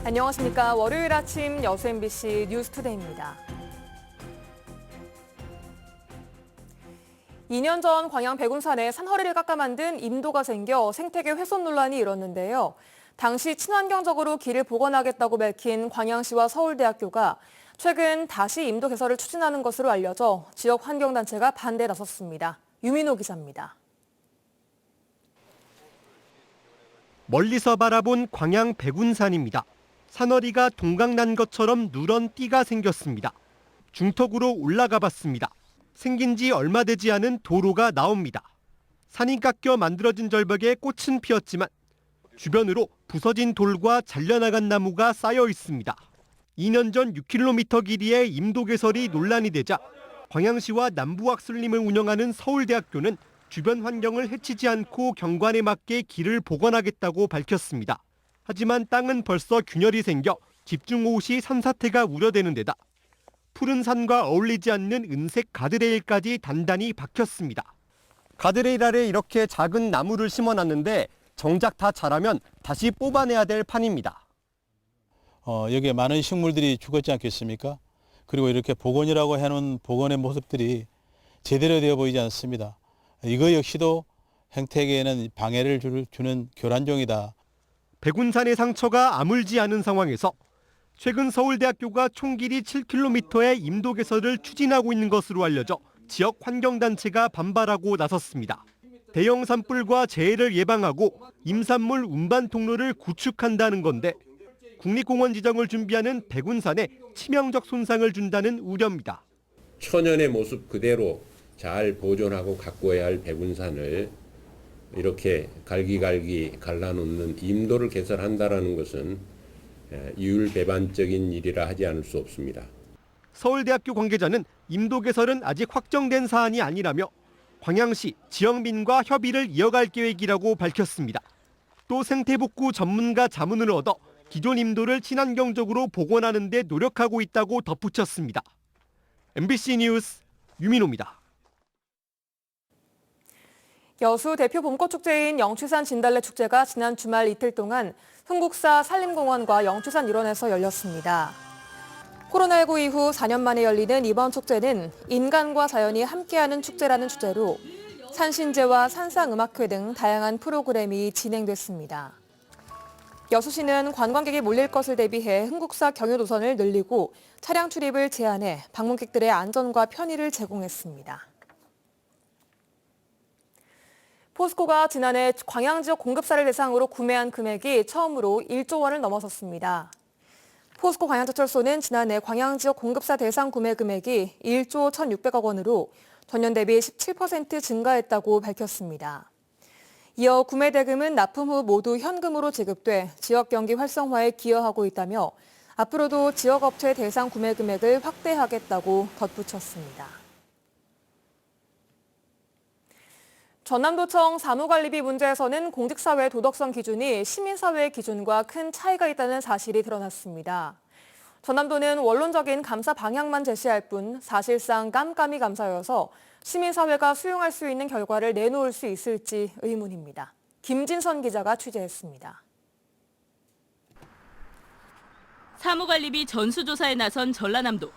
안녕하십니까. 월요일 아침 여수 MBC 뉴스투데이입니다. 2년 전 광양 백운산에 산허리를 깎아 만든 임도가 생겨 생태계 훼손 논란이 일었는데요. 당시 친환경적으로 길을 복원하겠다고 밝힌 광양시와 서울대학교가 최근 다시 임도 개설을 추진하는 것으로 알려져 지역 환경단체가 반대에 나섰습니다. 유민호 기자입니다. 멀리서 바라본 광양 백운산입니다. 산허리가 동강난 것처럼 누런 띠가 생겼습니다. 중턱으로 올라가 봤습니다. 생긴 지 얼마 되지 않은 도로가 나옵니다. 산이 깎여 만들어진 절벽에 꽃은 피었지만 주변으로 부서진 돌과 잘려나간 나무가 쌓여 있습니다. 2년 전 6km 길이의 임도 개설이 논란이 되자 광양시와 남부학술림을 운영하는 서울대학교는 주변 환경을 해치지 않고 경관에 맞게 길을 복원하겠다고 밝혔습니다. 하지만 땅은 벌써 균열이 생겨 집중호우 시 산사태가 우려되는 데다 푸른 산과 어울리지 않는 은색 가드레일까지 단단히 박혔습니다. 가드레일 아래 이렇게 작은 나무를 심어놨는데 정작 다 자라면 다시 뽑아내야 될 판입니다. 여기에 많은 식물들이 죽었지 않겠습니까? 그리고 이렇게 복원이라고 해놓은 복원의 모습들이 제대로 되어 보이지 않습니다. 이거 역시도 생태계에는 방해를 주는 교란종이다. 백운산의 상처가 아물지 않은 상황에서 최근 서울대학교가 총 길이 7km의 임도 개설을 추진하고 있는 것으로 알려져 지역 환경단체가 반발하고 나섰습니다. 대형 산불과 재해를 예방하고 임산물 운반 통로를 구축한다는 건데 국립공원 지정을 준비하는 백운산에 치명적 손상을 준다는 우려입니다. 천연의 모습 그대로 잘 보존하고 가꿔야 할 백운산을 이렇게 갈기갈기 갈라놓는 임도를 개설한다는 것은 이율배반적인 일이라 하지 않을 수 없습니다. 서울대학교 관계자는 임도 개설은 아직 확정된 사안이 아니라며 광양시, 지역민과 협의를 이어갈 계획이라고 밝혔습니다. 또 생태복구 전문가 자문을 얻어 기존 임도를 친환경적으로 복원하는 데 노력하고 있다고 덧붙였습니다. MBC 뉴스 유민호입니다. 여수 대표 봄꽃축제인 영취산 진달래 축제가 지난 주말 이틀 동안 흥국사 산림공원과 영취산 일원에서 열렸습니다. 코로나19 이후 4년 만에 열리는 이번 축제는 인간과 자연이 함께하는 축제라는 주제로 산신제와 산상음악회 등 다양한 프로그램이 진행됐습니다. 여수시는 관광객이 몰릴 것을 대비해 흥국사 경유 노선을 늘리고 차량 출입을 제한해 방문객들의 안전과 편의를 제공했습니다. 포스코가 지난해 광양 지역 공급사를 대상으로 구매한 금액이 처음으로 1조 원을 넘어섰습니다. 포스코 광양제철소는 지난해 광양 지역 공급사 대상 구매 금액이 1조 1,600억 원으로 전년 대비 17% 증가했다고 밝혔습니다. 이어 구매 대금은 납품 후 모두 현금으로 지급돼 지역 경기 활성화에 기여하고 있다며 앞으로도 지역 업체 대상 구매 금액을 확대하겠다고 덧붙였습니다. 전남도청 사무관리비 문제에서는 공직사회 도덕성 기준이 시민사회 기준과 큰 차이가 있다는 사실이 드러났습니다. 전남도는 원론적인 감사 방향만 제시할 뿐 사실상 깜깜이 감사여서 시민사회가 수용할 수 있는 결과를 내놓을 수 있을지 의문입니다. 김진선 기자가 취재했습니다. 사무관리비 전수조사에 나선 전라남도.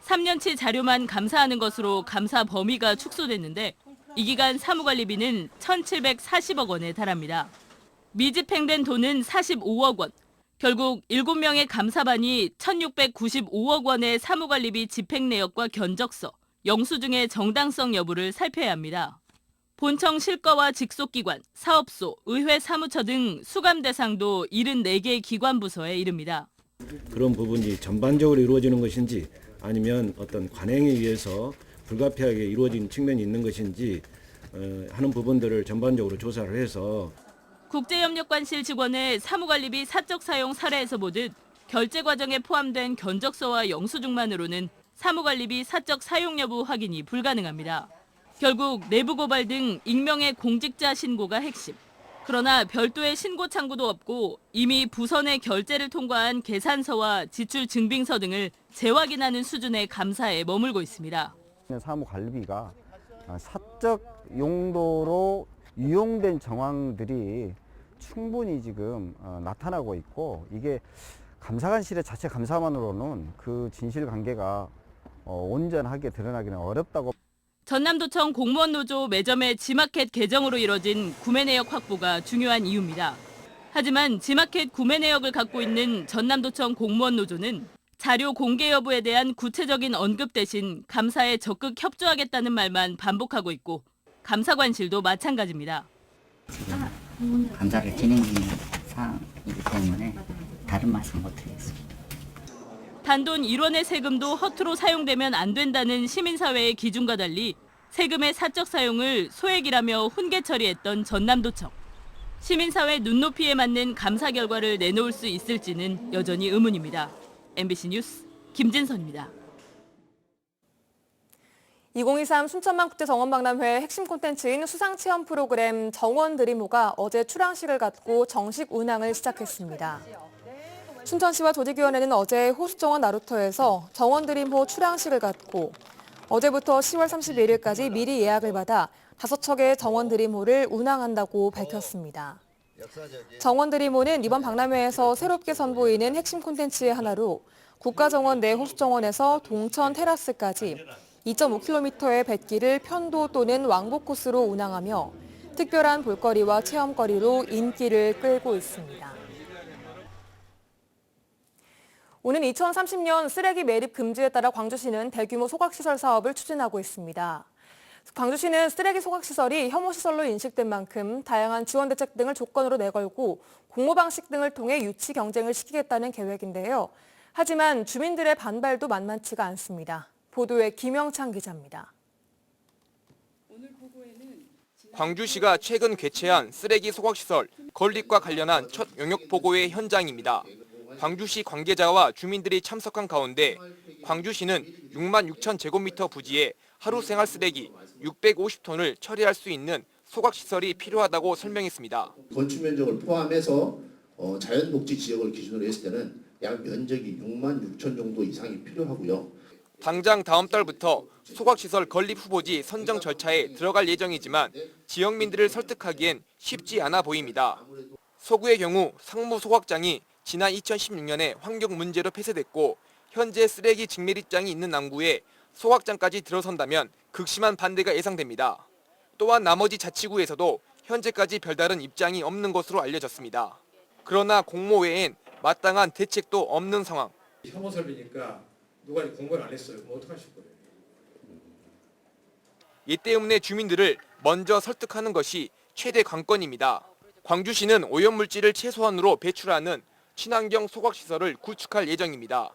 3년치 자료만 감사하는 것으로 감사 범위가 축소됐는데 이 기간 사무관리비는 1,740억 원에 달합니다. 미집행된 돈은 45억 원. 결국 7명의 감사반이 1,695억 원의 사무관리비 집행 내역과 견적서, 영수증의 정당성 여부를 살펴야 합니다. 본청 실거와 직속기관, 사업소, 의회 사무처 등 수감 대상도 74개 기관 부서에 이릅니다. 그런 부분이 전반적으로 이루어지는 것인지 아니면 어떤 관행에 의해서 불가피하게 이루어진 측면이 있는 것인지 하는 부분들을 전반적으로 조사를 해서 국제협력관실 직원의 사무관리비 사적 사용 사례에서 보듯 결제 과정에 포함된 견적서와 영수증만으로는 사무관리비 사적 사용 여부 확인이 불가능합니다. 결국 내부 고발 등 익명의 공직자 신고가 핵심. 그러나 별도의 신고 창구도 없고 이미 부서 내 결제를 통과한 계산서와 지출 증빙서 등을 재확인하는 수준의 감사에 머물고 있습니다. 사무관리비가 사적 용도로 이용된 정황들이 충분히 지금 나타나고 있고 이게 감사관실의 자체 감사만으로는 그 진실관계가 온전하게 드러나기는 어렵다고. 전남도청 공무원 노조 매점의 지마켓 개정으로 이뤄진 구매 내역 확보가 중요한 이유입니다. 하지만 지마켓 구매 내역을 갖고 있는 전남도청 공무원 노조는 자료 공개 여부에 대한 구체적인 언급 대신 감사에 적극 협조하겠다는 말만 반복하고 있고 감사관실도 마찬가지입니다. 지금 감사를 진행 중인 사항이기 때문에 다른 말씀 못 드리겠습니다. 단돈 1원의 세금도 허투루 사용되면 안 된다는 시민사회의 기준과 달리 세금의 사적 사용을 소액이라며 훈계 처리했던 전남도청. 시민사회 눈높이에 맞는 감사 결과를 내놓을 수 있을지는 여전히 의문입니다. MBC 뉴스 김진선입니다. 2023 순천만국제정원박람회 핵심 콘텐츠인 수상체험 프로그램 정원드림호가 어제 출항식을 갖고 정식 운항을 시작했습니다. 춘천시와 조직위원회는 어제 호수정원 나루터에서 정원드림호 출항식을 갖고 어제부터 10월 31일까지 미리 예약을 받아 5척의 정원드림호를 운항한다고 밝혔습니다. 정원드림호는 이번 박람회에서 새롭게 선보이는 핵심 콘텐츠의 하나로 국가정원 내 호수정원에서 동천 테라스까지 2.5km의 뱃길을 편도 또는 왕복 코스로 운항하며 특별한 볼거리와 체험거리로 인기를 끌고 있습니다. 오는 2030년 쓰레기 매립 금지에 따라 광주시는 대규모 소각시설 사업을 추진하고 있습니다. 광주시는 쓰레기 소각시설이 혐오시설로 인식된 만큼 다양한 지원 대책 등을 조건으로 내걸고 공모 방식 등을 통해 유치 경쟁을 시키겠다는 계획인데요. 하지만 주민들의 반발도 만만치가 않습니다. 보도에 김영창 기자입니다. 광주시가 최근 개최한 쓰레기 소각시설 건립과 관련한 첫 영역보고회 현장입니다. 광주시 관계자와 주민들이 참석한 가운데 광주시는 6만 6천 제곱미터 부지에 하루 생활 쓰레기 650톤을 처리할 수 있는 소각시설이 필요하다고 설명했습니다. 건축 면적을 포함해서 자연복지 지역을 기준으로 했을 때는 약 면적이 6만 6천 정도 이상이 필요하고요. 당장 다음 달부터 소각시설 건립 후보지 선정 절차에 들어갈 예정이지만 지역민들을 설득하기엔 쉽지 않아 보입니다. 소구의 경우 상무 소각장이 지난 2016년에 환경 문제로 폐쇄됐고 현재 쓰레기 직매립장이 있는 남구에 소각장까지 들어선다면 극심한 반대가 예상됩니다. 또한 나머지 자치구에서도 현재까지 별다른 입장이 없는 것으로 알려졌습니다. 그러나 공모 외엔 마땅한 대책도 없는 상황. 혐오 설비니까 누가 공모를 안 했어요. 그럼 어떡하실 거예요? 이 때문에 주민들을 먼저 설득하는 것이 최대 관건입니다. 광주시는 오염물질을 최소한으로 배출하는 친환경 소각시설을 구축할 예정입니다.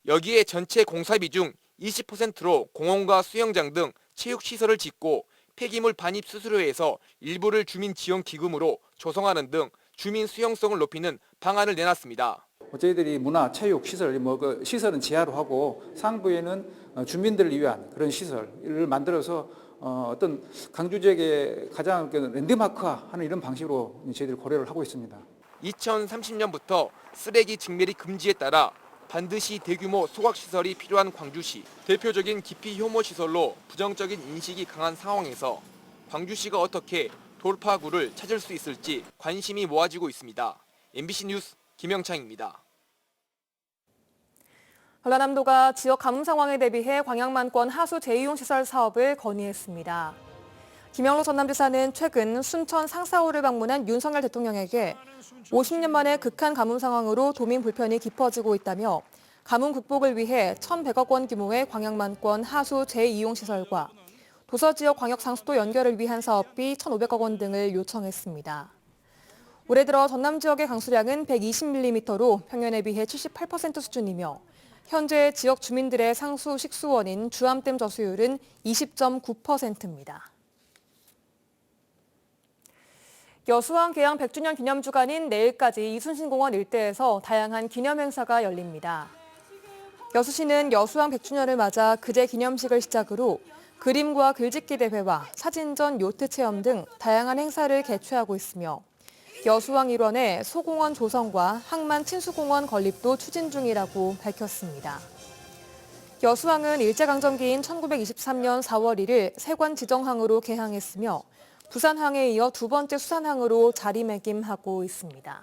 여기에 전체 공사비 중 20%로 공원과 수영장 등 체육시설을 짓고 폐기물 반입 수수료에서 일부를 주민 지원 기금으로 조성하는 등 주민 수용성을 높이는 방안을 내놨습니다. 저희들이 문화, 체육 시설, 시설은 지하로 하고 상부에는 주민들을 위한 그런 시설을 만들어서 어떤 광주 지역의 가장 랜드마크화하는 이런 방식으로 저희들이 고려를 하고 있습니다. 2030년부터 쓰레기 직매립 금지에 따라 반드시 대규모 소각시설이 필요한 광주시. 대표적인 기피 혐오 시설로 부정적인 인식이 강한 상황에서 광주시가 어떻게 돌파구를 찾을 수 있을지 관심이 모아지고 있습니다. MBC 뉴스 김영창입니다. 전라남도가 지역 가뭄 상황에 대비해 광양만권 하수 재이용 시설 사업을 건의했습니다. 김영로 전남지사는 최근 순천 상사호를 방문한 윤석열 대통령에게 50년 만에 극한 가뭄 상황으로 도민 불편이 깊어지고 있다며 가뭄 극복을 위해 1,100억 원 규모의 광양만권 하수 재이용 시설과 도서지역 광역상수도 연결을 위한 사업비 1,500억 원 등을 요청했습니다. 올해 들어 전남 지역의 강수량은 120mm로 평년에 비해 78% 수준이며 현재 지역 주민들의 상수 식수원인 주암댐 저수율은 20.9%입니다. 여수항 개항 100주년 기념 주간인 내일까지 이순신공원 일대에서 다양한 기념 행사가 열립니다. 여수시는 여수항 100주년을 맞아 그제 기념식을 시작으로 그림과 글짓기 대회와 사진전 요트 체험 등 다양한 행사를 개최하고 있으며 여수항 일원의 소공원 조성과 항만 친수공원 건립도 추진 중이라고 밝혔습니다. 여수항은 일제강점기인 1923년 4월 1일 세관 지정항으로 개항했으며 부산항에 이어 두 번째 수산항으로 자리매김하고 있습니다.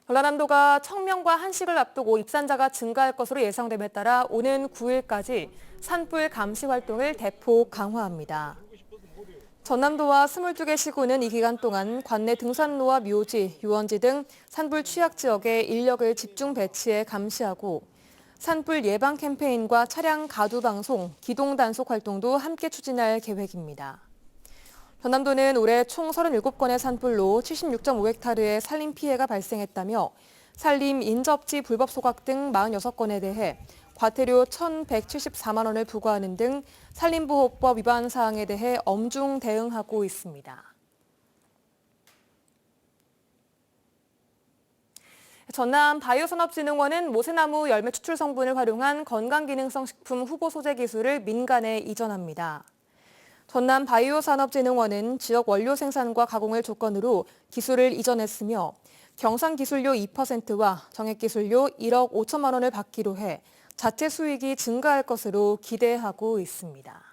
전라남도가 청명과 한식을 앞두고 입산자가 증가할 것으로 예상됨에 따라 오는 9일까지 산불 감시 활동을 대폭 강화합니다. 전남도와 22개 시군은 이 기간 동안 관내 등산로와 묘지, 유원지 등 산불 취약 지역에 인력을 집중 배치해 감시하고 산불 예방 캠페인과 차량 가두 방송, 기동 단속 활동도 함께 추진할 계획입니다. 전남도는 올해 총 37건의 산불로 76.5헥타르의 산림 피해가 발생했다며 산림 인접지 불법 소각 등 46건에 대해 과태료 1,174만 원을 부과하는 등 산림보호법 위반 사항에 대해 엄중 대응하고 있습니다. 전남 바이오산업진흥원은 모세나무 열매 추출 성분을 활용한 건강기능성 식품 후보 소재 기술을 민간에 이전합니다. 전남 바이오산업진흥원은 지역 원료 생산과 가공을 조건으로 기술을 이전했으며 경상기술료 2%와 정액기술료 1억 5천만 원을 받기로 해 자체 수익이 증가할 것으로 기대하고 있습니다.